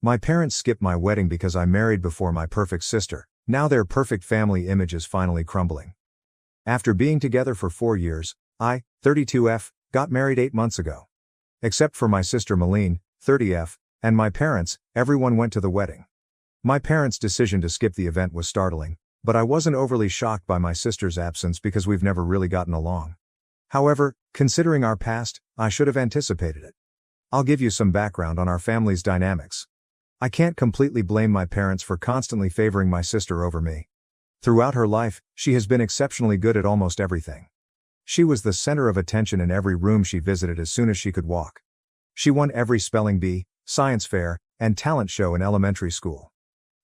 My parents skipped my wedding because I married before my perfect sister. Now their perfect family image is finally crumbling. After being together for 4 years, I, 32F, got married 8 months ago. Except for my sister Malene, 30F, and my parents, everyone went to the wedding. My parents' decision to skip the event was startling, but I wasn't overly shocked by my sister's absence because we've never really gotten along. However, considering our past, I should have anticipated it. I'll give you some background on our family's dynamics. I can't completely blame my parents for constantly favoring my sister over me. Throughout her life, she has been exceptionally good at almost everything. She was the center of attention in every room she visited as soon as she could walk. She won every spelling bee, science fair, and talent show in elementary school.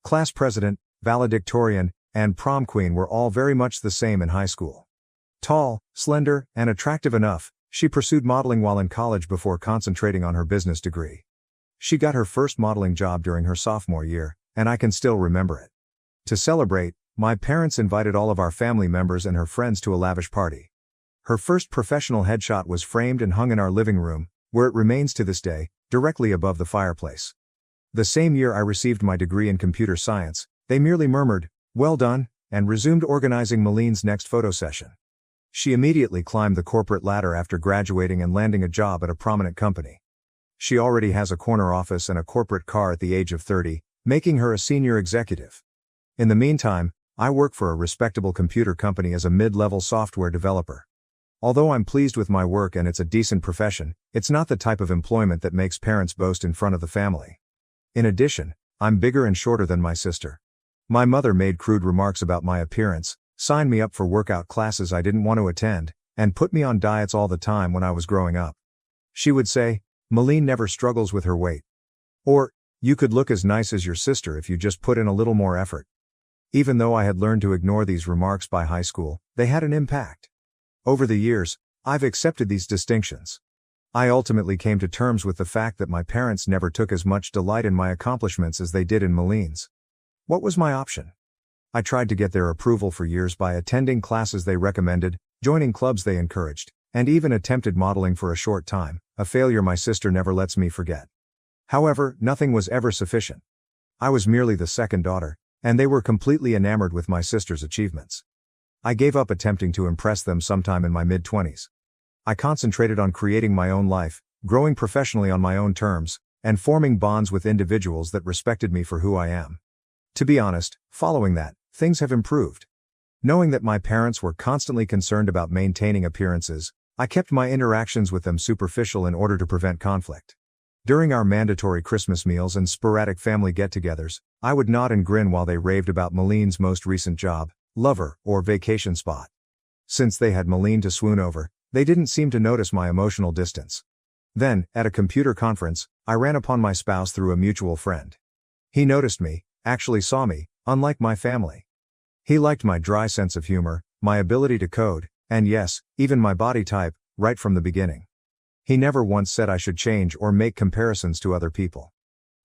Class president, valedictorian, and prom queen were all very much the same in high school. Tall, slender, and attractive enough, she pursued modeling while in college before concentrating on her business degree. She got her first modeling job during her sophomore year, and I can still remember it. To celebrate, my parents invited all of our family members and her friends to a lavish party. Her first professional headshot was framed and hung in our living room, where it remains to this day, directly above the fireplace. The same year I received my degree in computer science, they merely murmured, "Well done," and resumed organizing Malene's next photo session. She immediately climbed the corporate ladder after graduating and landing a job at a prominent company. She already has a corner office and a corporate car at the age of 30, making her a senior executive. In the meantime, I work for a respectable computer company as a mid-level software developer. Although I'm pleased with my work and it's a decent profession, it's not the type of employment that makes parents boast in front of the family. In addition, I'm bigger and shorter than my sister. My mother made crude remarks about my appearance, signed me up for workout classes I didn't want to attend, and put me on diets all the time when I was growing up. She would say, "Malene never struggles with her weight." Or, "You could look as nice as your sister if you just put in a little more effort." Even though I had learned to ignore these remarks by high school, they had an impact. Over the years, I've accepted these distinctions. I ultimately came to terms with the fact that my parents never took as much delight in my accomplishments as they did in Malene's. What was my option? I tried to get their approval for years by attending classes they recommended, joining clubs they encouraged, and even attempted modeling for a short time, a failure my sister never lets me forget. However, nothing was ever sufficient. I was merely the second daughter, and they were completely enamored with my sister's achievements. I gave up attempting to impress them sometime in my mid-20s. I concentrated on creating my own life, growing professionally on my own terms, and forming bonds with individuals that respected me for who I am. To be honest, following that, things have improved. Knowing that my parents were constantly concerned about maintaining appearances, I kept my interactions with them superficial in order to prevent conflict. During our mandatory Christmas meals and sporadic family get-togethers, I would nod and grin while they raved about Malene's most recent job, lover, or vacation spot. Since they had Malene to swoon over, they didn't seem to notice my emotional distance. Then, at a computer conference, I ran upon my spouse through a mutual friend. He noticed me, actually saw me, unlike my family. He liked my dry sense of humor, my ability to code, and yes, even my body type, right from the beginning. He never once said I should change or make comparisons to other people.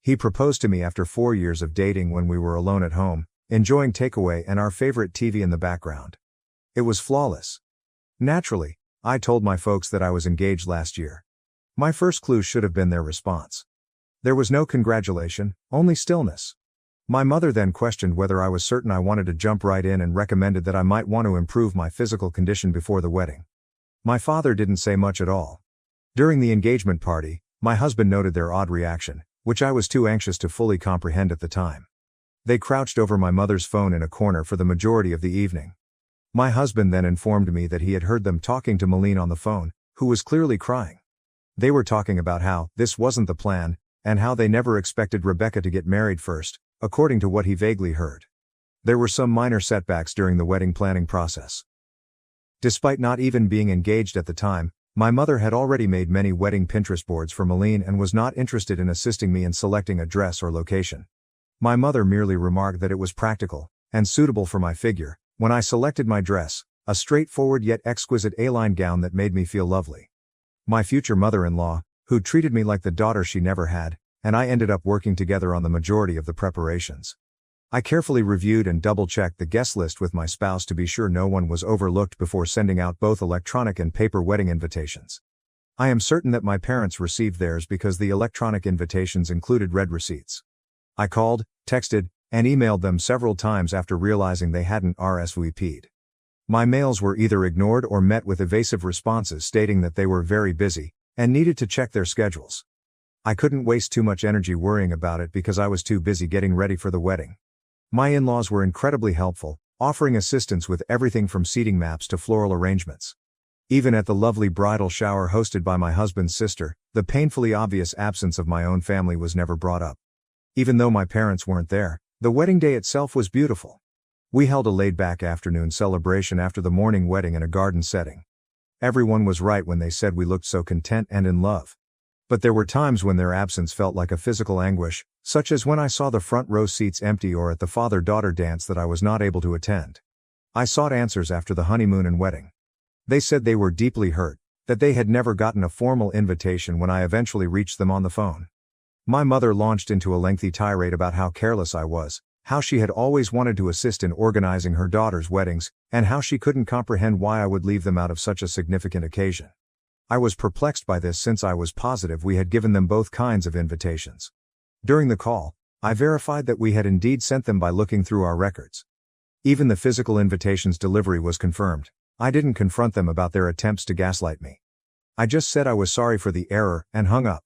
He proposed to me after 4 years of dating when we were alone at home, enjoying takeaway and our favorite TV in the background. It was flawless. Naturally, I told my folks that I was engaged last year. My first clue should have been their response. There was no congratulation, only stillness. My mother then questioned whether I was certain I wanted to jump right in and recommended that I might want to improve my physical condition before the wedding. My father didn't say much at all. During the engagement party, my husband noted their odd reaction, which I was too anxious to fully comprehend at the time. They crouched over my mother's phone in a corner for the majority of the evening. My husband then informed me that he had heard them talking to Malene on the phone, who was clearly crying. They were talking about how this wasn't the plan, and how they never expected Rebecca to get married first, according to what he vaguely heard. There were some minor setbacks during the wedding planning process. Despite not even being engaged at the time, my mother had already made many wedding Pinterest boards for Malene and was not interested in assisting me in selecting a dress or location. My mother merely remarked that it was practical and suitable for my figure when I selected my dress, a straightforward yet exquisite A-line gown that made me feel lovely. My future mother-in-law, who treated me like the daughter she never had, and I ended up working together on the majority of the preparations. I carefully reviewed and double-checked the guest list with my spouse to be sure no one was overlooked before sending out both electronic and paper wedding invitations. I am certain that my parents received theirs because the electronic invitations included red receipts. I called, texted, and emailed them several times after realizing they hadn't RSVP'd. My mails were either ignored or met with evasive responses stating that they were very busy and needed to check their schedules. I couldn't waste too much energy worrying about it because I was too busy getting ready for the wedding. My in-laws were incredibly helpful, offering assistance with everything from seating maps to floral arrangements. Even at the lovely bridal shower hosted by my husband's sister, the painfully obvious absence of my own family was never brought up. Even though my parents weren't there, the wedding day itself was beautiful. We held a laid-back afternoon celebration after the morning wedding in a garden setting. Everyone was right when they said we looked so content and in love. But there were times when their absence felt like a physical anguish, such as when I saw the front row seats empty or at the father-daughter dance that I was not able to attend. I sought answers after the honeymoon and wedding. They said they were deeply hurt, that they had never gotten a formal invitation when I eventually reached them on the phone. My mother launched into a lengthy tirade about how careless I was, how she had always wanted to assist in organizing her daughter's weddings, and how she couldn't comprehend why I would leave them out of such a significant occasion. I was perplexed by this since I was positive we had given them both kinds of invitations. During the call, I verified that we had indeed sent them by looking through our records. Even the physical invitation's delivery was confirmed. I didn't confront them about their attempts to gaslight me. I just said I was sorry for the error and hung up.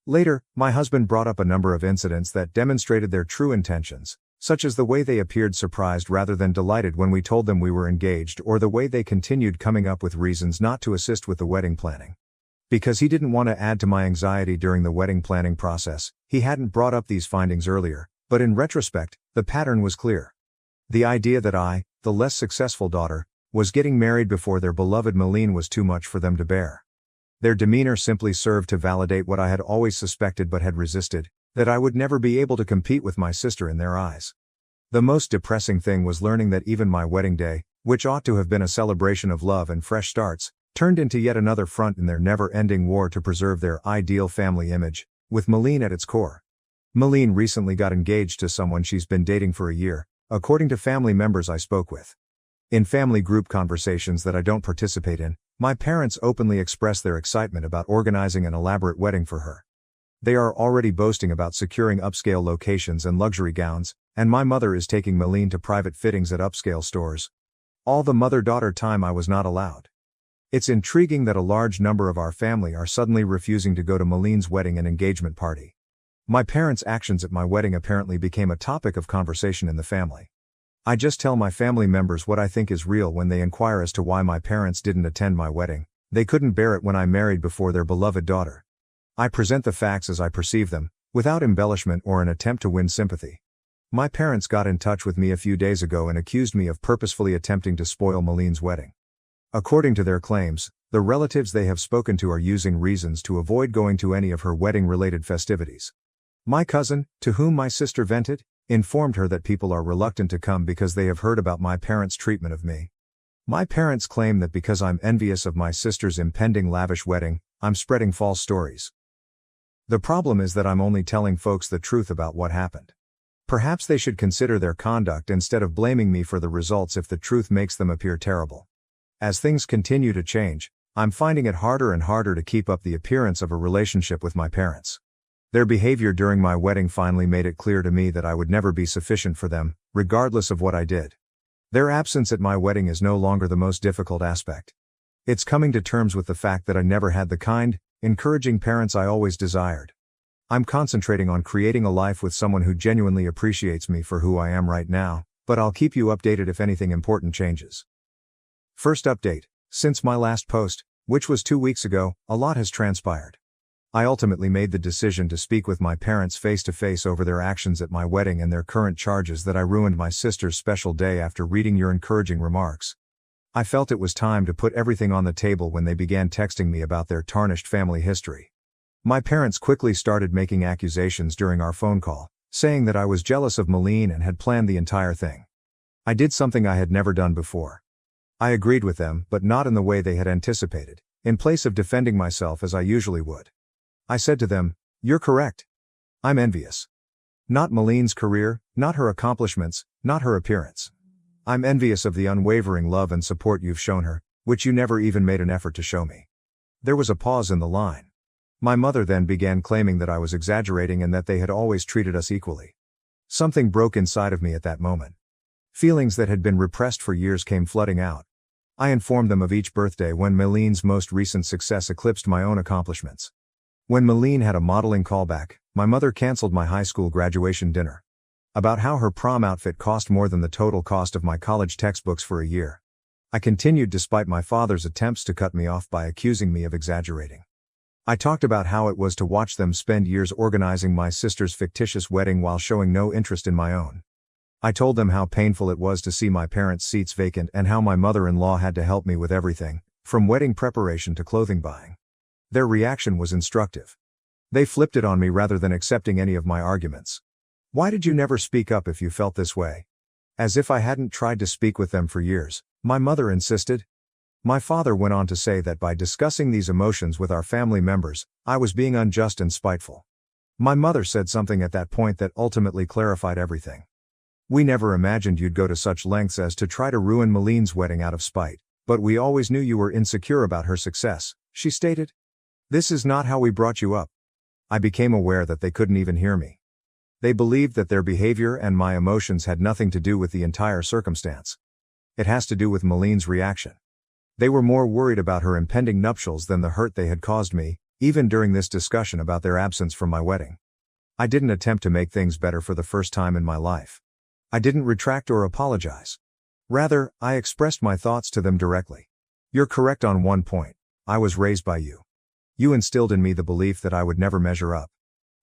Later, my husband brought up a number of incidents that demonstrated their true intentions, such as the way they appeared surprised rather than delighted when we told them we were engaged, or the way they continued coming up with reasons not to assist with the wedding planning. Because he didn't want to add to my anxiety during the wedding planning process, he hadn't brought up these findings earlier, but in retrospect, the pattern was clear. The idea that I, the less successful daughter, was getting married before their beloved Malene was too much for them to bear. Their demeanor simply served to validate what I had always suspected but had resisted, that I would never be able to compete with my sister in their eyes. The most depressing thing was learning that even my wedding day, which ought to have been a celebration of love and fresh starts, turned into yet another front in their never-ending war to preserve their ideal family image, with Malene at its core. Malene recently got engaged to someone she's been dating for a year, according to family members I spoke with. In family group conversations that I don't participate in, my parents openly express their excitement about organizing an elaborate wedding for her. They are already boasting about securing upscale locations and luxury gowns, and my mother is taking Malene to private fittings at upscale stores. All the mother-daughter time I was not allowed. It's intriguing that a large number of our family are suddenly refusing to go to Malene's wedding and engagement party. My parents' actions at my wedding apparently became a topic of conversation in the family. I just tell my family members what I think is real when they inquire as to why my parents didn't attend my wedding. They couldn't bear it when I married before their beloved daughter. I present the facts as I perceive them, without embellishment or an attempt to win sympathy. My parents got in touch with me a few days ago and accused me of purposefully attempting to spoil Malene's wedding. According to their claims, the relatives they have spoken to are using reasons to avoid going to any of her wedding-related festivities. My cousin, to whom my sister vented, informed her that people are reluctant to come because they have heard about my parents' treatment of me. My parents claim that because I'm envious of my sister's impending lavish wedding, I'm spreading false stories. The problem is that I'm only telling folks the truth about what happened. Perhaps they should consider their conduct instead of blaming me for the results if the truth makes them appear terrible. As things continue to change, I'm finding it harder and harder to keep up the appearance of a relationship with my parents. Their behavior during my wedding finally made it clear to me that I would never be sufficient for them, regardless of what I did. Their absence at my wedding is no longer the most difficult aspect. It's coming to terms with the fact that I never had the kind, encouraging parents I always desired. I'm concentrating on creating a life with someone who genuinely appreciates me for who I am right now, but I'll keep you updated if anything important changes. First update: since my last post, which was 2 weeks ago, a lot has transpired. I ultimately made the decision to speak with my parents face-to-face over their actions at my wedding and their current charges that I ruined my sister's special day after reading your encouraging remarks. I felt it was time to put everything on the table when they began texting me about their tarnished family history. My parents quickly started making accusations during our phone call, saying that I was jealous of Malene and had planned the entire thing. I did something I had never done before. I agreed with them, but not in the way they had anticipated, in place of defending myself as I usually would. I said to them, "You're correct. I'm envious. Not Malene's career, not her accomplishments, not her appearance. I'm envious of the unwavering love and support you've shown her, which you never even made an effort to show me." There was a pause in the line. My mother then began claiming that I was exaggerating and that they had always treated us equally. Something broke inside of me at that moment. Feelings that had been repressed for years came flooding out. I informed them of each birthday when Meline's most recent success eclipsed my own accomplishments. When Meline had a modeling callback, my mother canceled my high school graduation dinner. About how her prom outfit cost more than the total cost of my college textbooks for a year. I continued despite my father's attempts to cut me off by accusing me of exaggerating. I talked about how it was to watch them spend years organizing my sister's fictitious wedding while showing no interest in my own. I told them how painful it was to see my parents' seats vacant and how my mother-in-law had to help me with everything, from wedding preparation to clothing buying. Their reaction was instructive. They flipped it on me rather than accepting any of my arguments. "Why did you never speak up if you felt this way?" As if I hadn't tried to speak with them for years, my mother insisted. My father went on to say that by discussing these emotions with our family members, I was being unjust and spiteful. My mother said something at that point that ultimately clarified everything. "We never imagined you'd go to such lengths as to try to ruin Meline's wedding out of spite, but we always knew you were insecure about her success," she stated. "This is not how we brought you up." I became aware that they couldn't even hear me. They believed that their behavior and my emotions had nothing to do with the entire circumstance. It has to do with Meline's reaction. They were more worried about her impending nuptials than the hurt they had caused me, even during this discussion about their absence from my wedding. I didn't attempt to make things better for the first time in my life. I didn't retract or apologize. Rather, I expressed my thoughts to them directly. "You're correct on one point. I was raised by you. You instilled in me the belief that I would never measure up.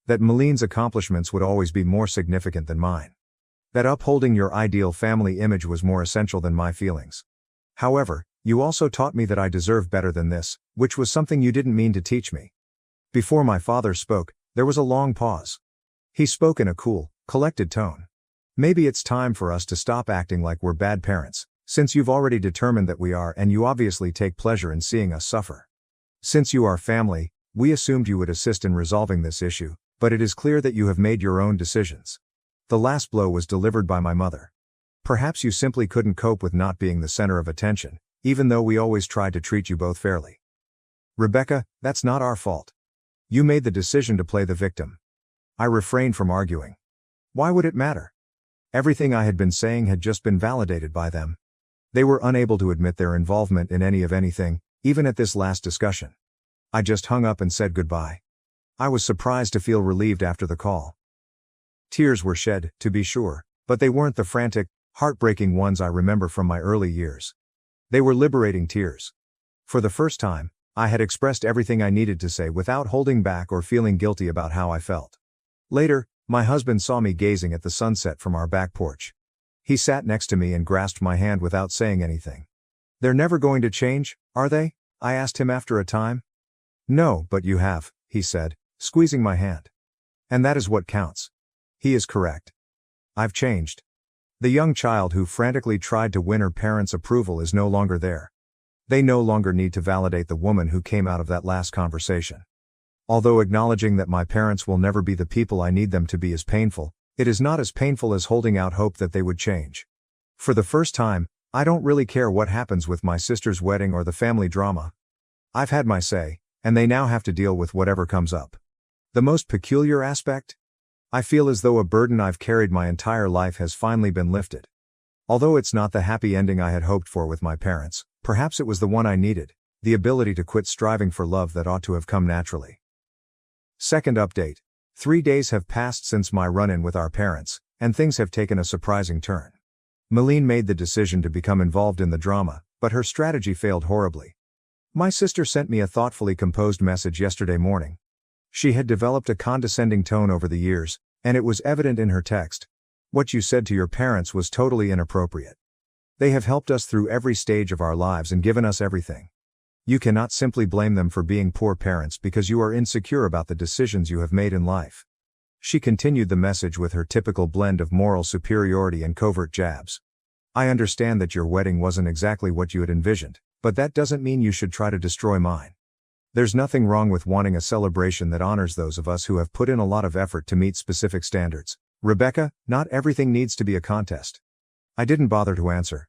That Meline's accomplishments would always be more significant than mine. That upholding your ideal family image was more essential than my feelings. However, you also taught me that I deserved better than this, which was something you didn't mean to teach me." Before my father spoke, there was a long pause. He spoke in a cool, collected tone. "Maybe it's time for us to stop acting like we're bad parents, since you've already determined that we are and you obviously take pleasure in seeing us suffer. Since you are family, we assumed you would assist in resolving this issue, but it is clear that you have made your own decisions." The last blow was delivered by my mother. "Perhaps you simply couldn't cope with not being the center of attention, even though we always tried to treat you both fairly. Rebecca, that's not our fault. You made the decision to play the victim." I refrained from arguing. Why would it matter? Everything I had been saying had just been validated by them. They were unable to admit their involvement in any of anything, even at this last discussion. I just hung up and said goodbye. I was surprised to feel relieved after the call. Tears were shed, to be sure, but they weren't the frantic, heartbreaking ones I remember from my early years. They were liberating tears. For the first time, I had expressed everything I needed to say without holding back or feeling guilty about how I felt. Later, my husband saw me gazing at the sunset from our back porch. He sat next to me and grasped my hand without saying anything. "They're never going to change, are they?" I asked him after a time. "No, but you have," he said, squeezing my hand. "And that is what counts." He is correct. I've changed. The young child who frantically tried to win her parents' approval is no longer there. They no longer need to validate the woman who came out of that last conversation. Although acknowledging that my parents will never be the people I need them to be is painful, it is not as painful as holding out hope that they would change. For the first time, I don't really care what happens with my sister's wedding or the family drama. I've had my say, and they now have to deal with whatever comes up. The most peculiar aspect? I feel as though a burden I've carried my entire life has finally been lifted. Although it's not the happy ending I had hoped for with my parents, perhaps it was the one I needed, the ability to quit striving for love that ought to have come naturally. Second update. 3 days have passed since my run-in with our parents, and things have taken a surprising turn. Meline made the decision to become involved in the drama, but her strategy failed horribly. My sister sent me a thoughtfully composed message yesterday morning. She had developed a condescending tone over the years, and it was evident in her text. "What you said to your parents was totally inappropriate. They have helped us through every stage of our lives and given us everything. You cannot simply blame them for being poor parents because you are insecure about the decisions you have made in life." She continued the message with her typical blend of moral superiority and covert jabs. "I understand that your wedding wasn't exactly what you had envisioned, but that doesn't mean you should try to destroy mine. There's nothing wrong with wanting a celebration that honors those of us who have put in a lot of effort to meet specific standards. Rebecca, not everything needs to be a contest." I didn't bother to answer.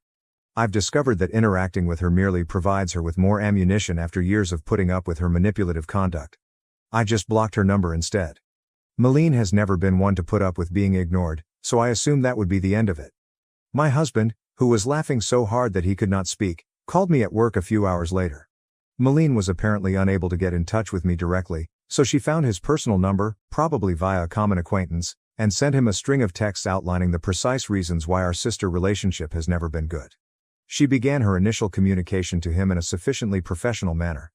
I've discovered that interacting with her merely provides her with more ammunition after years of putting up with her manipulative conduct. I just blocked her number instead. Meline has never been one to put up with being ignored, so I assumed that would be the end of it. My husband, who was laughing so hard that he could not speak, called me at work a few hours later. Malene was apparently unable to get in touch with me directly, so she found his personal number, probably via a common acquaintance, and sent him a string of texts outlining the precise reasons why our sister relationship has never been good. She began her initial communication to him in a sufficiently professional manner.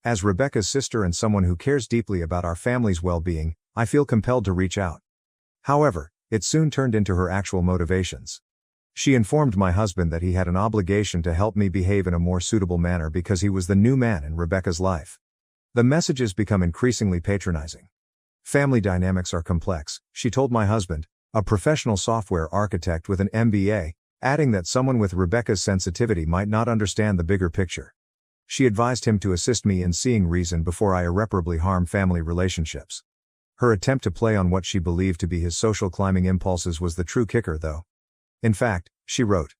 As Rebecca's sister and someone who cares deeply about our family's well-being, I feel compelled to reach out. However, it soon turned into her actual motivations. She informed my husband that he had an obligation to help me behave in a more suitable manner because he was the new man in Rebecca's life. The messages become increasingly patronizing. Family dynamics are complex, she told my husband, a professional software architect with an MBA, adding that someone with Rebecca's sensitivity might not understand the bigger picture. She advised him to assist me in seeing reason before I irreparably harm family relationships. Her attempt to play on what she believed to be his social climbing impulses was the true kicker, though. In fact, she wrote,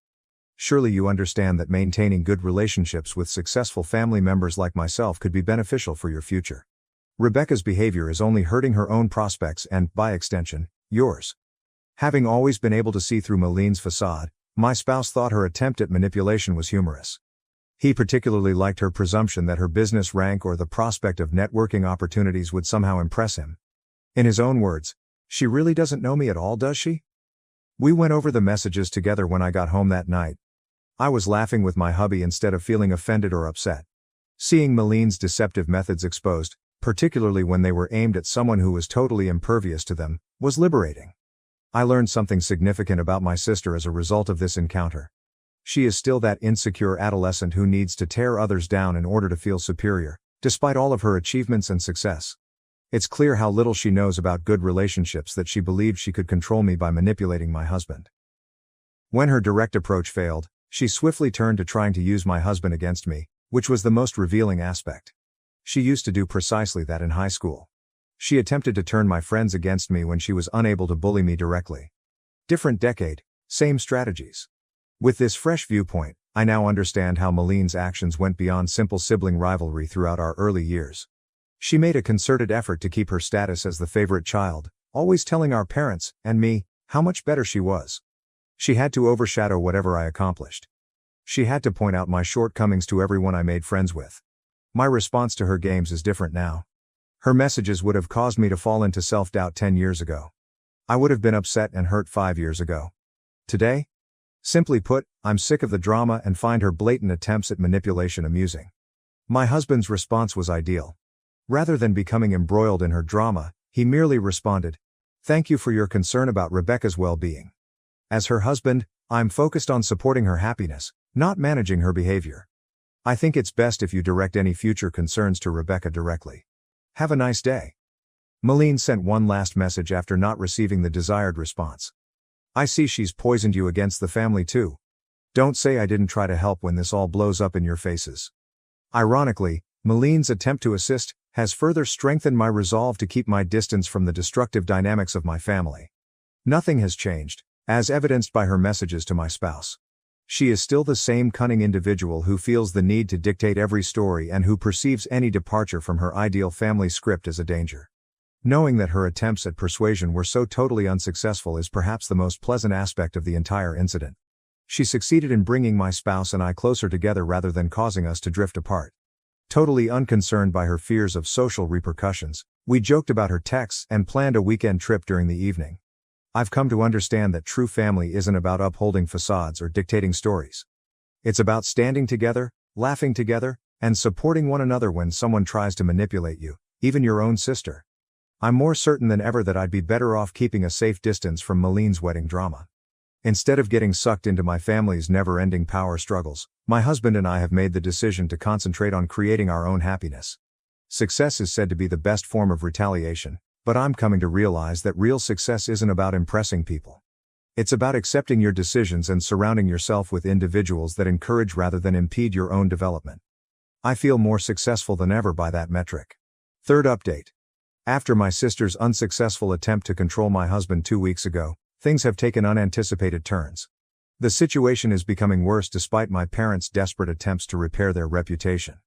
"Surely you understand that maintaining good relationships with successful family members like myself could be beneficial for your future. Rebecca's behavior is only hurting her own prospects and, by extension, yours." Having always been able to see through Malene's facade, my spouse thought her attempt at manipulation was humorous. He particularly liked her presumption that her business rank or the prospect of networking opportunities would somehow impress him. In his own words, "She really doesn't know me at all, does she?" We went over the messages together when I got home that night. I was laughing with my hubby instead of feeling offended or upset. Seeing Malene's deceptive methods exposed, particularly when they were aimed at someone who was totally impervious to them, was liberating. I learned something significant about my sister as a result of this encounter. She is still that insecure adolescent who needs to tear others down in order to feel superior, despite all of her achievements and success. It's clear how little she knows about good relationships that she believed she could control me by manipulating my husband. When her direct approach failed, she swiftly turned to trying to use my husband against me, which was the most revealing aspect. She used to do precisely that in high school. She attempted to turn my friends against me when she was unable to bully me directly. Different decade, same strategies. With this fresh viewpoint, I now understand how Malene's actions went beyond simple sibling rivalry throughout our early years. She made a concerted effort to keep her status as the favorite child, always telling our parents, and me, how much better she was. She had to overshadow whatever I accomplished. She had to point out my shortcomings to everyone I made friends with. My response to her games is different now. Her messages would have caused me to fall into self-doubt 10 years ago. I would have been upset and hurt 5 years ago. Today? Simply put, I'm sick of the drama and find her blatant attempts at manipulation amusing. My husband's response was ideal. Rather than becoming embroiled in her drama, he merely responded, "Thank you for your concern about Rebecca's well-being. As her husband, I'm focused on supporting her happiness, not managing her behavior. I think it's best if you direct any future concerns to Rebecca directly. Have a nice day." Malene sent one last message after not receiving the desired response. "I see she's poisoned you against the family too. Don't say I didn't try to help when this all blows up in your faces." Ironically, Malene's attempt to assist has further strengthened my resolve to keep my distance from the destructive dynamics of my family. Nothing has changed, as evidenced by her messages to my spouse. She is still the same cunning individual who feels the need to dictate every story and who perceives any departure from her ideal family script as a danger. Knowing that her attempts at persuasion were so totally unsuccessful is perhaps the most pleasant aspect of the entire incident. She succeeded in bringing my spouse and I closer together rather than causing us to drift apart. Totally unconcerned by her fears of social repercussions, we joked about her texts and planned a weekend trip during the evening. I've come to understand that true family isn't about upholding facades or dictating stories. It's about standing together, laughing together, and supporting one another when someone tries to manipulate you, even your own sister. I'm more certain than ever that I'd be better off keeping a safe distance from Malene's wedding drama. Instead of getting sucked into my family's never-ending power struggles, my husband and I have made the decision to concentrate on creating our own happiness. Success is said to be the best form of retaliation, but I'm coming to realize that real success isn't about impressing people. It's about accepting your decisions and surrounding yourself with individuals that encourage rather than impede your own development. I feel more successful than ever by that metric. Third update. After my sister's unsuccessful attempt to control my husband 2 weeks ago, things have taken unanticipated turns. The situation is becoming worse despite my parents' desperate attempts to repair their reputation.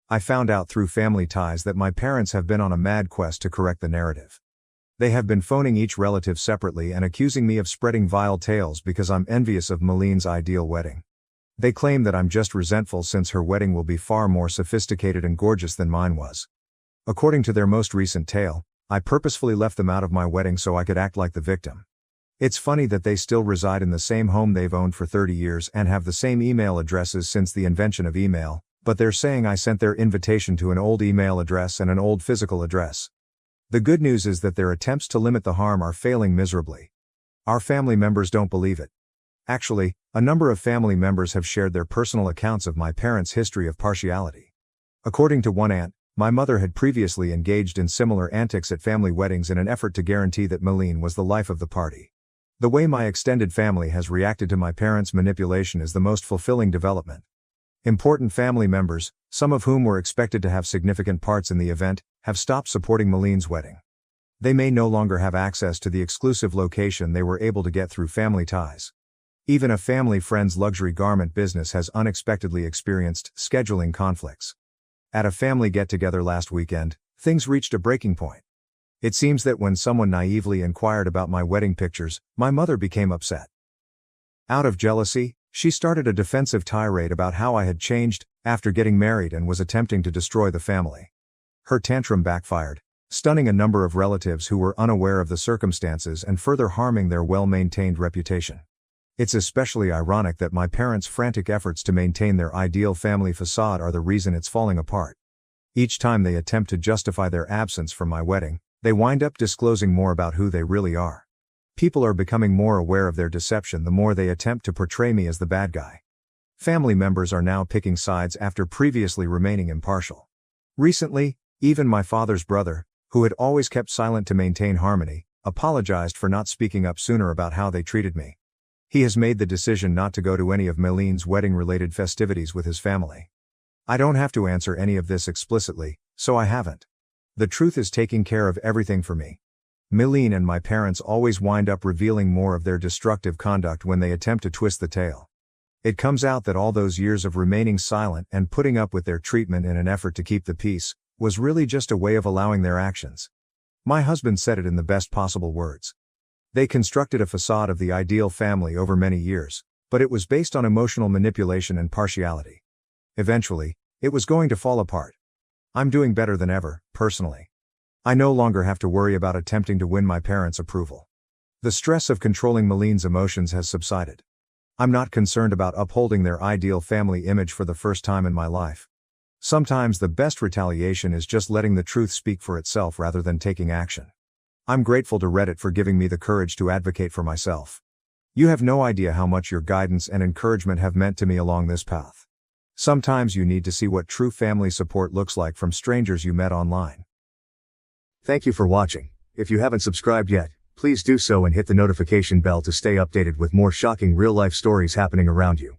I found out through family ties that my parents have been on a mad quest to correct the narrative. They have been phoning each relative separately and accusing me of spreading vile tales because I'm envious of Maline's ideal wedding. They claim that I'm just resentful since her wedding will be far more sophisticated and gorgeous than mine was. According to their most recent tale, I purposefully left them out of my wedding so I could act like the victim. It's funny that they still reside in the same home they've owned for 30 years and have the same email addresses since the invention of email, but they're saying I sent their invitation to an old email address and an old physical address. The good news is that their attempts to limit the harm are failing miserably. Our family members don't believe it. Actually, a number of family members have shared their personal accounts of my parents' history of partiality. According to one aunt, my mother had previously engaged in similar antics at family weddings in an effort to guarantee that Maline was the life of the party. The way my extended family has reacted to my parents' manipulation is the most fulfilling development. Important family members, some of whom were expected to have significant parts in the event, have stopped supporting Maline's wedding. They may no longer have access to the exclusive location they were able to get through family ties. Even a family friend's luxury garment business has unexpectedly experienced scheduling conflicts. At a family get-together last weekend, things reached a breaking point. It seems that when someone naively inquired about my wedding pictures, my mother became upset. Out of jealousy, she started a defensive tirade about how I had changed after getting married and was attempting to destroy the family. Her tantrum backfired, stunning a number of relatives who were unaware of the circumstances and further harming their well-maintained reputation. It's especially ironic that my parents' frantic efforts to maintain their ideal family facade are the reason it's falling apart. Each time they attempt to justify their absence from my wedding, they wind up disclosing more about who they really are. People are becoming more aware of their deception the more they attempt to portray me as the bad guy. Family members are now picking sides after previously remaining impartial. Recently, even my father's brother, who had always kept silent to maintain harmony, apologized for not speaking up sooner about how they treated me. He has made the decision not to go to any of Maline's wedding-related festivities with his family. I don't have to answer any of this explicitly, so I haven't. The truth is taking care of everything for me. Maline and my parents always wind up revealing more of their destructive conduct when they attempt to twist the tale. It comes out that all those years of remaining silent and putting up with their treatment in an effort to keep the peace was really just a way of allowing their actions. My husband said it in the best possible words. They constructed a facade of the ideal family over many years, but it was based on emotional manipulation and partiality. Eventually, it was going to fall apart. I'm doing better than ever, personally. I no longer have to worry about attempting to win my parents' approval. The stress of controlling Maline's emotions has subsided. I'm not concerned about upholding their ideal family image for the first time in my life. Sometimes the best retaliation is just letting the truth speak for itself rather than taking action. I'm grateful to Reddit for giving me the courage to advocate for myself. You have no idea how much your guidance and encouragement have meant to me along this path. Sometimes you need to see what true family support looks like from strangers you met online. Thank you for watching. If you haven't subscribed yet, please do so and hit the notification bell to stay updated with more shocking real-life stories happening around you.